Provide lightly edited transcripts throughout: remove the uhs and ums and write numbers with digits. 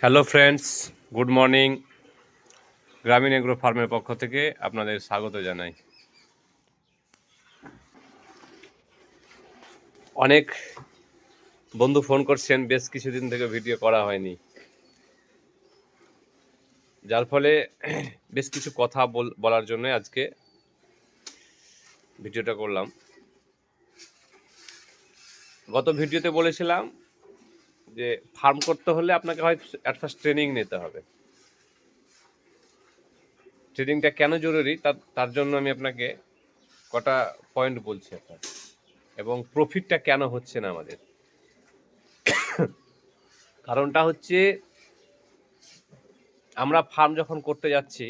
Hello friends, good morning. গ্রামীণ agro ফার্মের পক্ষ থেকে আপনাদের স্বাগত জানাই। অনেক বন্ধু ফোন করছেন, বেশ কিছুদিন থেকে ভিডিও করা হয়নি, যার ফলে বেশ কিছু কথা বলার জন্য আজকে ভিডিওটা করলাম। গত ভিডিওতে বলেছিলাম যে ফার্ম করতে হলে আপনাকে হয় অ্যাট ফার্স্ট ট্রেনিং নিতে হবে। ট্রেনিংটা কেন জরুরি তার জন্য আমি আপনাকে কটা পয়েন্ট বলছি আপনার, এবং প্রফিটটা কেন হচ্ছে না আমাদের। কারণটা হচ্ছে, আমরা ফার্ম যখন করতে যাচ্ছি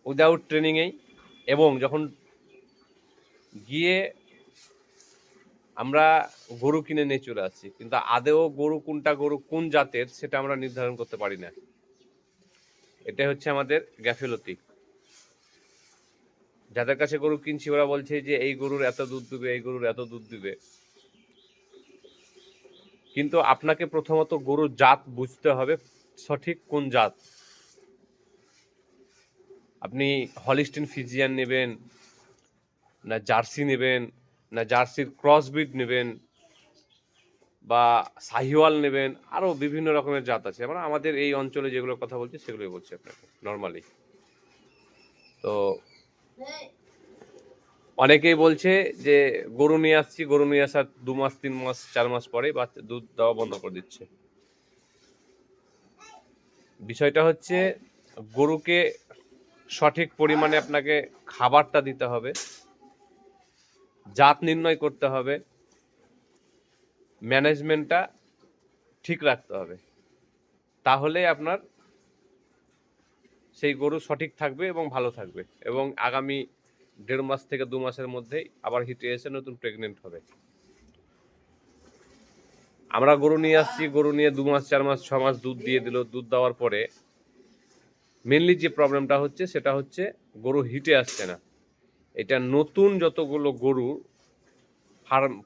উইদাউট ট্রেনিংয়েই, এবং যখন গিয়ে আমরা গরু কিনে নিয়ে চলে আসছি, কিন্তু আদেও গরু কোনটা গরু কোন জাতের সেটা আমরা নির্ধারণ করতে পারি না। এটাই হচ্ছে আমাদের গাফিলতি। যাদের কাছে গরু কিনছি ওরা বলছে যে এই গরুর এত দুধ দিবে, এই গরুর এত দুধ দিবে, কিন্তু আপনাকে প্রথমত গরুর জাত বুঝতে হবে, সঠিক কোন জাত। আপনি হলিস্টিন ফিজিয়ান নেবেন, না জার্সি নেবেন, না জার্সির ক্রসব্রিড নেবেন, বা শাহিওয়াল নেবেন, আরও বিভিন্ন রকমের জাত আছে। আমরা আমাদের এই অঞ্চলে যেগুলোর কথা বলছি সেগুলোই বলছি আপনাকে নর্মালি। তো অনেকেই বলছে যে গরু নিয়ে আসছি, গরু নিয়ে আসার 2 মাস 3 মাস 4 মাস পরেই বাচ্চা দুধ দেওয়া বন্ধ করে দিচ্ছে। বিষয়টা হচ্ছে, গরুকে সঠিক পরিমাণে আপনাকে খাবারটা দিতে হবে, জাত নির্ণয় করতে হবে, ম্যানেজমেন্টটা ঠিক রাখতে হবে, তাহলে আপনার সেই গরু সঠিক থাকবে এবং ভালো থাকবে, এবং আগামী 1.5 মাস থেকে 2 মাসের মধ্যেই আবার হিটে এসে নতুন প্রেগনেন্ট হবে। আমরা গরু নিয়ে আসছি, গরু নিয়ে 2 মাস 4 মাস 6 মাস দুধ দিয়ে দিল, দুধ দেওয়ার পরে মেনলি যে প্রবলেমটা হচ্ছে সেটা হচ্ছে গরু হিটে আসছে না। এটা নতুন যতগুলো গরু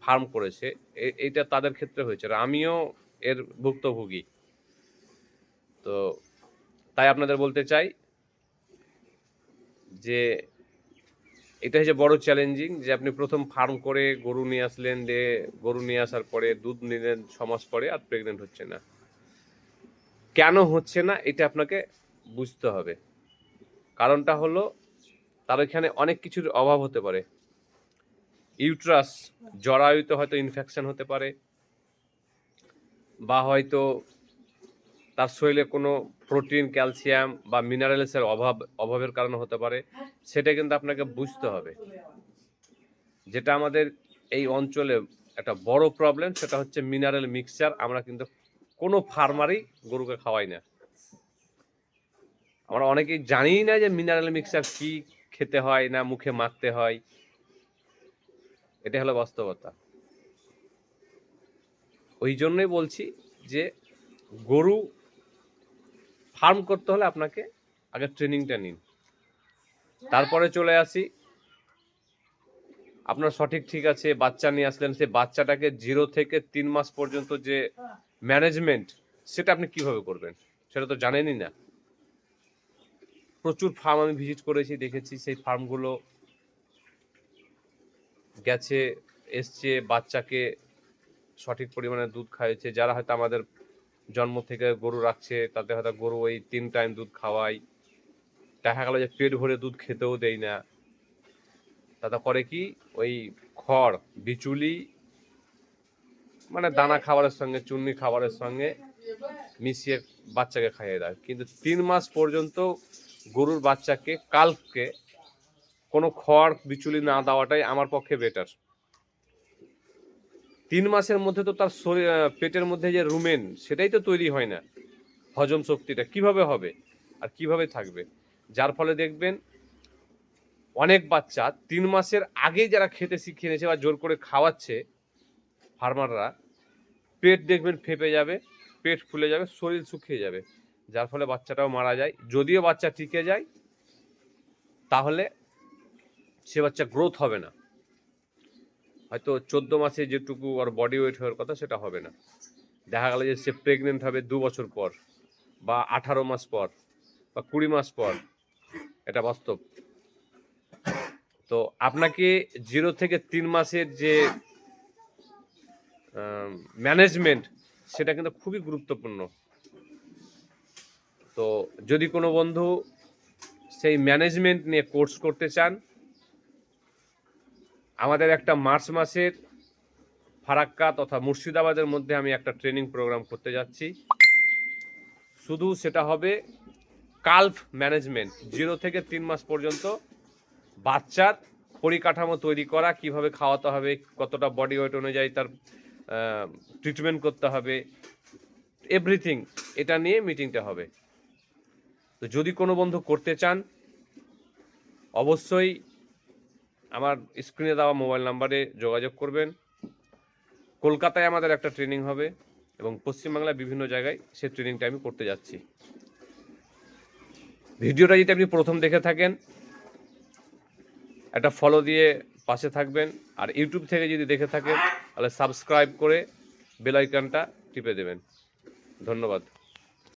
ফার্ম করেছে এইটা তাদের ক্ষেত্রে হয়েছে, আর আমিও এর ভুক্তভোগী। তো তাই আপনাদের বলতে চাই যে এটা হচ্ছে বড় চ্যালেঞ্জিং, যে আপনি প্রথম ফার্ম করে গরু নিয়ে আসলেন, গরু নিয়ে আসার পরে দুধ নিলেন 6 মাস পরে আর প্রেগনেন্ট হচ্ছে না। কেন হচ্ছে না এটা আপনাকে বুঝতে হবে। কারণটা হলো, তার এখানে অনেক কিছুর অভাব হতে পারে। ইউট্রাস, জরায়ুতে হয়তো ইনফেকশন হতে পারে, বা হয়তো তার শরীরে কোনো প্রোটিন, ক্যালসিয়াম বা মিনারেলসের অভাবের কারণে হতে পারে। সেটা কিন্তু আপনাকে বুঝতে হবে। যেটা আমাদের এই অঞ্চলে একটা বড় প্রবলেম, সেটা হচ্ছে মিনারেল মিক্সচার আমরা কিন্তু কোনো ফার্মারই গরুকে খাওয়াই না। আমরা অনেকেই জানিই না যে মিনারেল মিক্সচার কি খেতে হয় না মুখে মাখতে হয়। এটা হলো বাস্তবতা। ওই জন্যই বলছি যে গরু ফার্ম করতে হলে আপনাকে আগে ট্রেনিংটা নিন। তারপরে চলে আসি, আপনার সঠিক ঠিক আছে, বাচ্চা নিয়ে আসলেন, সেই বাচ্চাটাকে 0 থেকে 3 মাস পর্যন্ত যে ম্যানেজমেন্ট, সেটা আপনি কিভাবে করবেন সেটা তো জানেনই না। প্রচুর ফার্ম আমি ভিজিট করেছি, দেখেছি সেই ফার্মগুলো গেছে, এসছে, বাচ্চাকে সঠিক পরিমাণে দুধ খাইয়েছে। যারা হয়তো আমাদের জন্ম থেকে গরু রাখছে তাদের হয়তো গরু ওই 3 টাইম দুধ খাওয়াই, দেখা গেল যে পেট ভরে দুধ খেতেও দেয় না। তাতে করে কি, ওই খড় বিচুলি মানে দানা খাবারের সঙ্গে, চুন্নি খাবারের সঙ্গে মিশিয়ে বাচ্চাকে খাইয়ে দেয়। কিন্তু 3 মাস পর্যন্ত গরুর বাচ্চাকে, কালফকে, কোনো খড় বিচুলি না দেওয়াটাই আমার পক্ষে বেটার। 3 মাসের মধ্যে তো তার শরীর, পেটের মধ্যে যে রুমেন সেটাই তো তৈরি হয় না। হজম শক্তিটা কিভাবে হবে আর কিভাবে থাকবে? যার ফলে দেখবেন অনেক বাচ্চা 3 মাসের আগেই যারা খেতে শিখিয়ে নিয়েছে বা জোর করে খাওয়াচ্ছে ফার্মাররা, পেট দেখবেন ফেঁপে যাবে, পেট ফুলে যাবে, শরীর শুকিয়ে যাবে, যার ফলে বাচ্চাটাও মারা যায়। যদিও বাচ্চা টিকে যায়, তাহলে সে বাচ্চা গ্রোথ হবে না, হয়তো 14 মাসে যেটুকু ওর বডি ওয়েট হওয়ার কথা সেটা হবে না। দেখা গেল যে সে প্রেগনেন্ট হবে 2 বছর পর বা 18 মাস পর বা 20 মাস পর, এটা বাস্তব। তো আপনাকে 0 থেকে 3 মাসের যে ম্যানেজমেন্ট, সেটা কিন্তু খুবই গুরুত্বপূর্ণ। তো যদি কোনো বন্ধু সেই ম্যানেজমেন্ট নিয়ে কোর্স করতে চান, আমাদের একটা মার্চ মাসের ফারাক্কা তথা মুর্শিদাবাদের মধ্যে আমি একটা ট্রেনিং প্রোগ্রাম করতে যাচ্ছি। শুধু সেটা হবে কাল্ফ ম্যানেজমেন্ট, 0 থেকে 3 মাস পর্যন্ত বাচ্চার পরিকাঠামো তৈরি করা, কিভাবে খাওয়াতে হবে, কতটা বডি ওয়েট অনুযায়ী তার ট্রিটমেন্ট করতে হবে, এভরিথিং এটা নিয়ে মিটিংটা হবে। তো যদি কোনো বন্ধু করতে চান, অবশ্যই আমার স্ক্রিনে দেওয়া মোবাইল নাম্বারে যোগাযোগ করবেন। কলকাতায় আমাদের একটা ট্রেনিং হবে এবং পশ্চিমবাংলায় বিভিন্ন জায়গায় সেই ট্রেনিংটা আমি করতে যাচ্ছি। ভিডিওটা যদি আপনি প্রথম দেখে থাকেন, একটা ফলো দিয়ে পাশে থাকবেন। আর ইউটিউব থেকে যদি দেখে থাকেন, তাহলে সাবস্ক্রাইব করে বেল আইকনটা টিপে দেবেন। ধন্যবাদ।